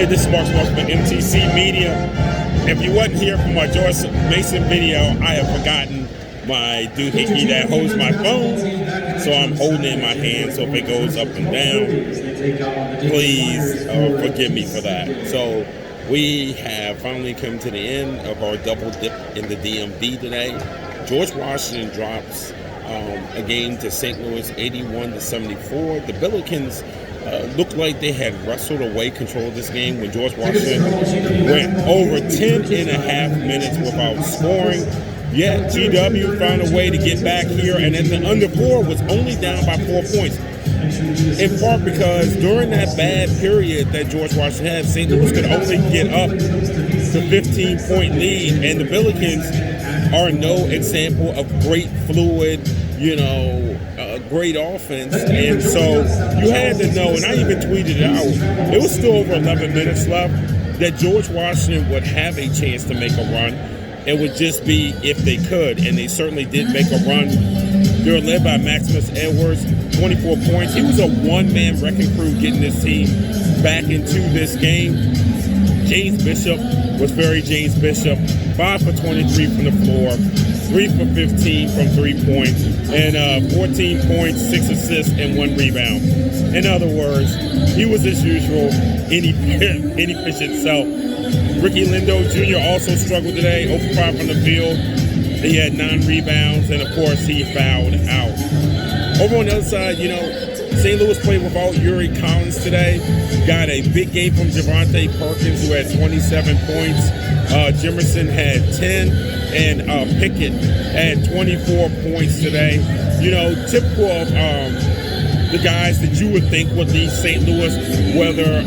Hey, this is Mark Sports for MTC Media. If you wasn't here from my George Mason video, I have forgotten my doohickey that holds my phone, so I'm holding it in my hand. So if it goes up and down, please forgive me for that. So we have finally come to the end of our double dip in the DMV today. George Washington drops a game to St. Louis 81-74. The Billikens looked like they had wrestled away control of this game when George Washington went over 10 and a half minutes without scoring. Yet GW found a way to get back here, and then the under 4 was only down by 4 points. In part because during that bad period that George Washington had, St. Louis could only get up to 15-point lead, and the Billikens are no example of great fluid, great offense. And so you had to know, and I even tweeted it out, it was still over 11 minutes left, that George Washington would have a chance to make a run. It would just be if they could, and they certainly did make a run. They were led by Maximus Edwards, 24 points. He was a one-man wrecking crew getting this team back into this game. James Bishop was very James Bishop, 5 for 23 from the floor, 3 for 15 from 3-point, and 14 points, 6 assists, and 1 rebound. In other words, he was, as usual, inefficient self. Ricky Lindo Jr. also struggled today, 0 for 5 from the field. He had 9 rebounds, and of course, he fouled out. Over on the other side, St. Louis played without Yuri Collins today. Got a big game from Javante Perkins, who had 27 points. Jimerson had 10, and Pickett had 24 points today. Typical of the guys that you would think would leave St. Louis, whether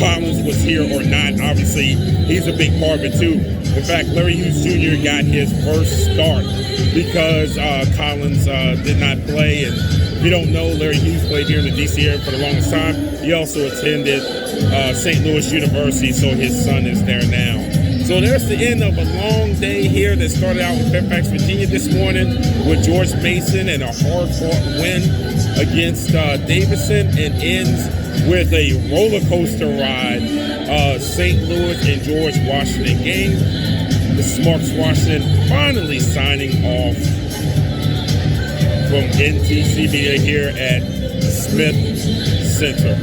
Collins was here or not. Obviously, he's a big part of it, too. In fact, Larry Hughes Jr. got his first start because Collins did not play. And if you don't know, Larry Hughes played here in the D.C. area for the longest time. He also attended St. Louis University, so his son is there now. So there's the end of a long day here that started out in Fairfax, Virginia this morning with George Mason and a hard-fought win against Davidson, and ends with a roller coaster ride, St. Louis and George Washington game. This is Mark Washington finally signing off from NTC Media here at Smith Center.